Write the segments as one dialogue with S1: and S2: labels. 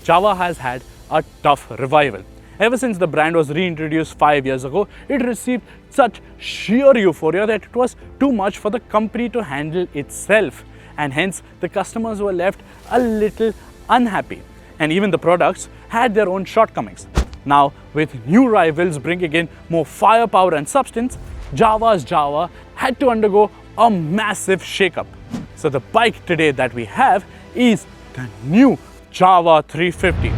S1: Jawa has had a tough revival. Ever since the brand was reintroduced 5 years ago, it received such sheer euphoria that it was too much for the company to handle itself, and hence the customers were left a little unhappy, and even the products had their own shortcomings. Now, with new rivals bringing in more firepower and substance, Jawa's Jawa had to undergo a massive shakeup. So the bike today that we have is the new Jawa 350.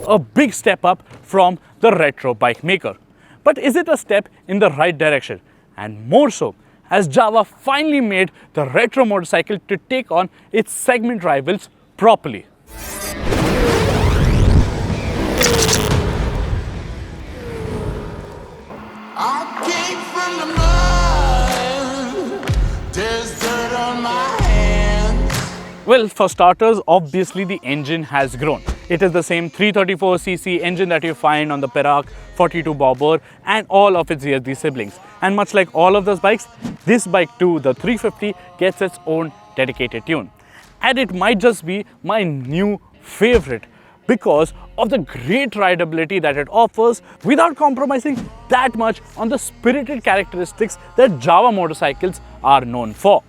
S1: A big step up from the retro bike maker. But is it a step in the right direction? And more so, as Jawa finally made the retro motorcycle to take on its segment rivals properly.
S2: I came from the mud, there's dirt on my hands.
S1: Well, for starters, obviously the engine has grown. It is the same 334cc engine that you find on the Perak 42 Bobber and all of its ESD siblings. And much like all of those bikes, this bike too, the 350, gets its own dedicated tune. And it might just be my new favorite because of the great rideability that it offers without compromising that much on the spirited characteristics that Jawa motorcycles are known for.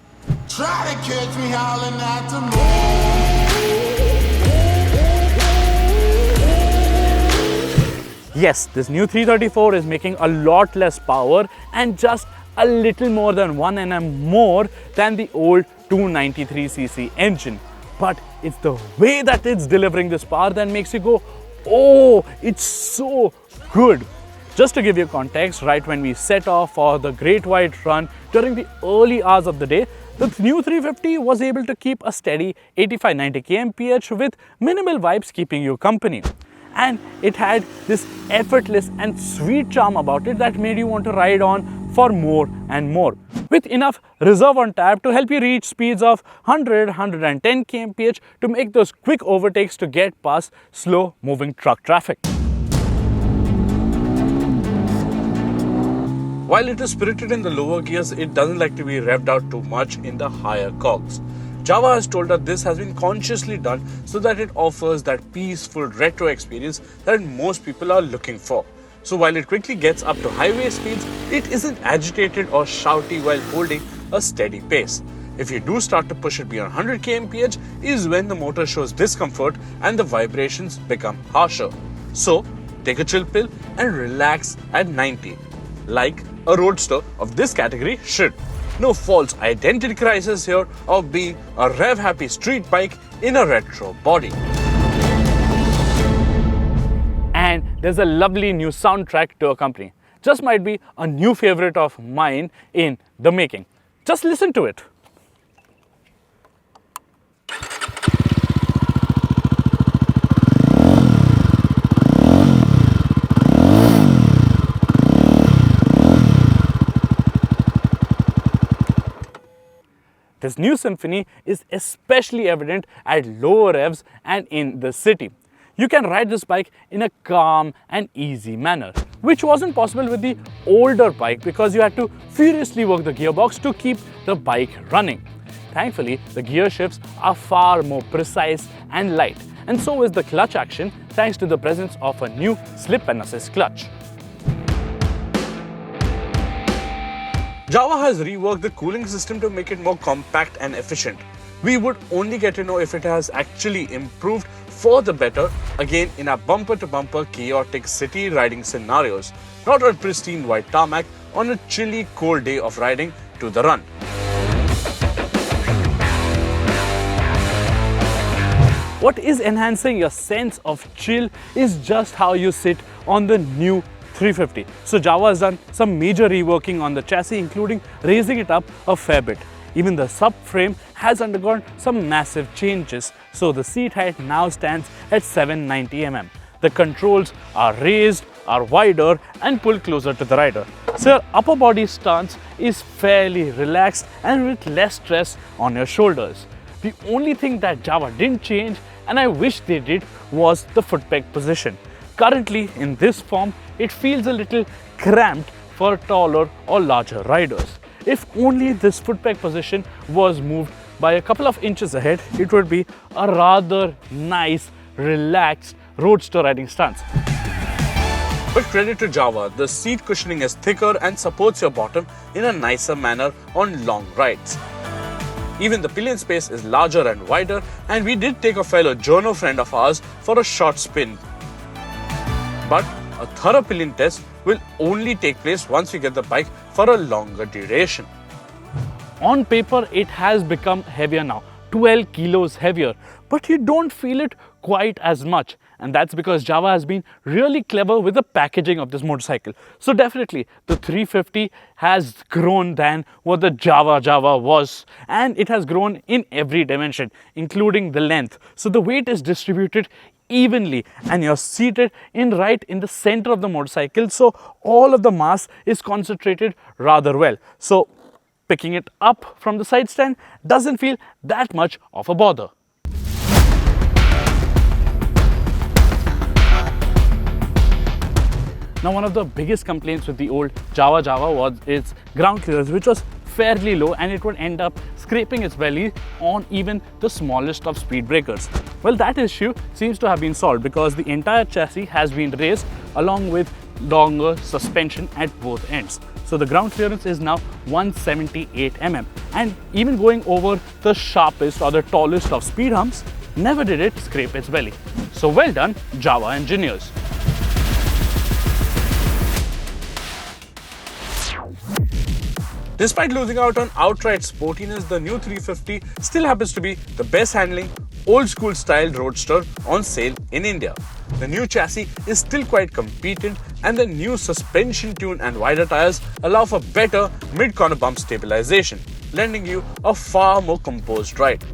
S2: Try to catch me howling at the moon.
S1: Yes, this new 334 is making a lot less power and just a little more than 1 Nm more than the old 293cc engine. But it's the way that it's delivering this power that makes you go, oh, it's so good. Just to give you context, right when we set off for the Great White Run during the early hours of the day, the new 350 was able to keep a steady 85-90 kmph with minimal vibes keeping you company. And it had this effortless and sweet charm about it that made you want to ride on for more and more, with enough reserve on tap to help you reach speeds of 100-110 kmph to make those quick overtakes to get past slow moving truck traffic. While it is spirited in the lower gears, it doesn't like to be revved out too much in the higher cogs. Jawa has told us this has been consciously done so that it offers that peaceful retro experience that most people are looking for. So while it quickly gets up to highway speeds, it isn't agitated or shouty while holding a steady pace. If you do start to push it beyond 100 kmph is when the motor shows discomfort and the vibrations become harsher. So take a chill pill and relax at 90, like a roadster of this category should. No false identity crisis here of being a rev-happy street bike in a retro body. And there's a lovely new soundtrack to accompany. Just might be a new favorite of mine in the making. Just listen to it. This new symphony is especially evident at lower revs and in the city. You can ride this bike in a calm and easy manner, which wasn't possible with the older bike because you had to furiously work the gearbox to keep the bike running. Thankfully, the gear shifts are far more precise and light, and so is the clutch action thanks to the presence of a new slip and assist clutch. Jawa has reworked the cooling system to make it more compact and efficient. We would only get to know if it has actually improved for the better, again in our bumper-to-bumper chaotic city riding scenarios, not on pristine white tarmac on a chilly cold day of riding to the run. What is enhancing your sense of chill is just how you sit on the new 350. So Jawa has done some major reworking on the chassis, including raising it up a fair bit. Even the subframe has undergone some massive changes. So the seat height now stands at 790 mm. The controls are raised, are wider and pull closer to the rider. So your upper body stance is fairly relaxed and with less stress on your shoulders. The only thing that Jawa didn't change, and I wish they did, was the footpeg position. currently in this form, it feels a little cramped for taller or larger riders. If only this foot peg position was moved by a couple of inches ahead, it would be a rather nice, relaxed roadster riding stance. But credit to Jawa, the seat cushioning is thicker and supports your bottom in a nicer manner on long rides. Even the pillion space is larger and wider, and we did take a fellow journo friend of ours for a short spin. But a thorough pillion test will only take place once we get the bike for a longer duration. On paper, it has become heavier now, 12 kilos heavier, but you don't feel it quite as much. And that's because Jawa has been really clever with the packaging of this motorcycle. So definitely the 350 has grown than what the Jawa was, and it has grown in every dimension, including the length. So the weight is distributed evenly and you're seated right in the center of the motorcycle, so all of the mass is concentrated rather well. So picking it up from the side stand doesn't feel that much of a bother. Now, one of the biggest complaints with the old Jawa was its ground clearance, which was fairly low, and it would end up scraping its belly on even the smallest of speed breakers. Well, that issue seems to have been solved because the entire chassis has been raised along with longer suspension at both ends. So the ground clearance is now 178 mm, and even going over the sharpest or the tallest of speed humps, never did it scrape its belly. So well done, Jawa engineers. Despite losing out on outright sportiness, the new 350 still happens to be the best handling, old school style roadster on sale in India. The new chassis is still quite competent, and the new suspension tune and wider tires allow for better mid-corner bump stabilization, lending you a far more composed ride.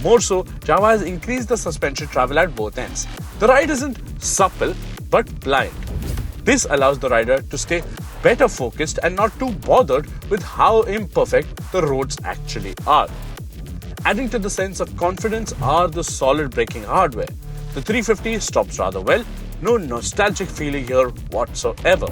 S1: More so, Jawa has increased the suspension travel at both ends. The ride isn't supple, but pliant. This allows the rider to stay better focused and not too bothered with how imperfect the roads actually are. Adding to the sense of confidence are the solid braking hardware. The 350 stops rather well, no nostalgic feeling here whatsoever.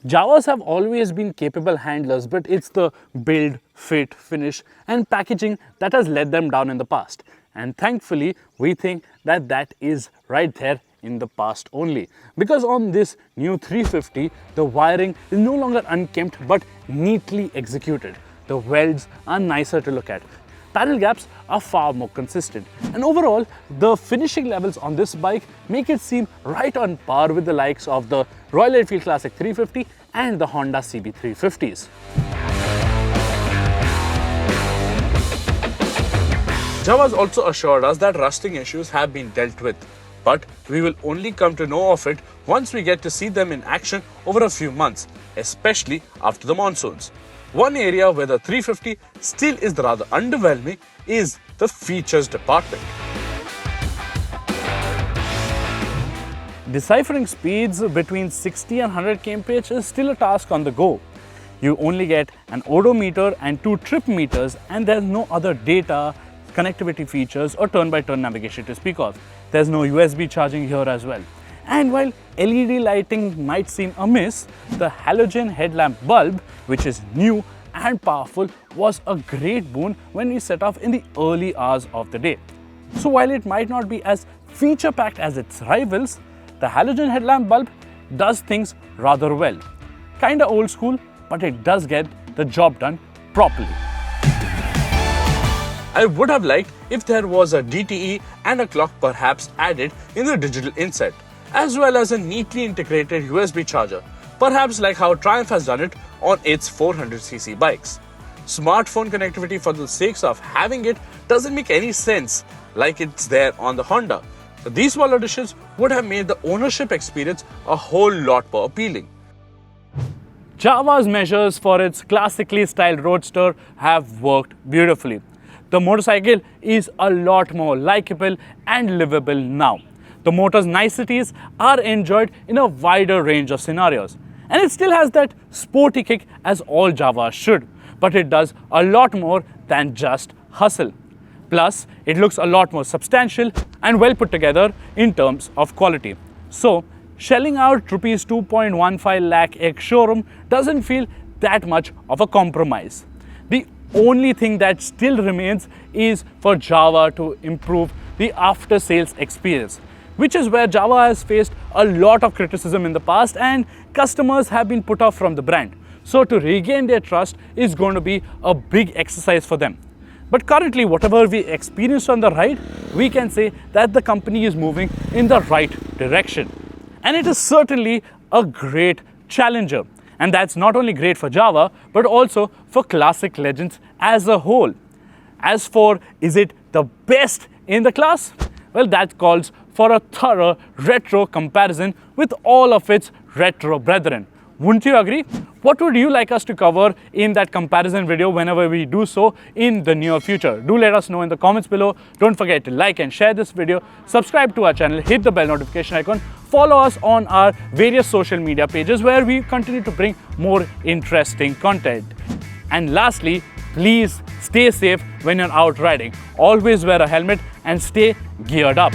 S1: Jawas have always been capable handlers, but it's the build, fit, finish and packaging that has let them down in the past. And thankfully, we think that that is right there in the past only. Because on this new 350, the wiring is no longer unkempt but neatly executed. The welds are nicer to look at. Paddle gaps are far more consistent. And overall, the finishing levels on this bike make it seem right on par with the likes of the Royal Enfield Classic 350 and the Honda CB350s. Jawa's also assured us that rusting issues have been dealt with, but we will only come to know of it once we get to see them in action over a few months, especially after the monsoons. One area where the 350 still is rather underwhelming is the features department. Deciphering speeds between 60 and 100 kmph is still a task on the go. You only get an odometer and 2 trip meters, and there's no other data, connectivity features or turn-by-turn navigation to speak of. There's no USB charging here as well. And while LED lighting might seem amiss, the halogen headlamp bulb, which is new and powerful, was a great boon when we set off in the early hours of the day. So while it might not be as feature-packed as its rivals, the halogen headlamp bulb does things rather well. Kinda old school, but it does get the job done properly. I would have liked if there was a DTE and a clock perhaps added in the digital inset, as well as a neatly integrated USB charger, perhaps like how Triumph has done it on its 400cc bikes. Smartphone connectivity for the sake of having it doesn't make any sense like it's there on the Honda. So these small additions would have made the ownership experience a whole lot more appealing. Jawa's measures for its classically styled roadster have worked beautifully. The motorcycle is a lot more likable and livable now. The motor's niceties are enjoyed in a wider range of scenarios. And it still has that sporty kick as all Jawas should, but it does a lot more than just hustle. Plus, it looks a lot more substantial and well put together in terms of quality. So, shelling out rupees 2.15 lakh ex showroom doesn't feel that much of a compromise. The only thing that still remains is for Jawa to improve the after sales experience, which is where Jawa has faced a lot of criticism in the past and customers have been put off from the brand. So to regain their trust is going to be a big exercise for them. But currently, whatever we experienced on the ride, we can say that the company is moving in the right direction. And it is certainly a great challenger. And that's not only great for Jawa, but also for classic legends as a whole. As for, is it the best in the class? Well, that calls for a thorough retro comparison with all of its retro brethren. Wouldn't you agree? What would you like us to cover in that comparison video whenever we do so in the near future? Do let us know in the comments below. Don't forget to like and share this video, subscribe to our channel, hit the bell notification icon, follow us on our various social media pages where we continue to bring more interesting content. And lastly, please stay safe when you're out riding. Always wear a helmet and stay geared up.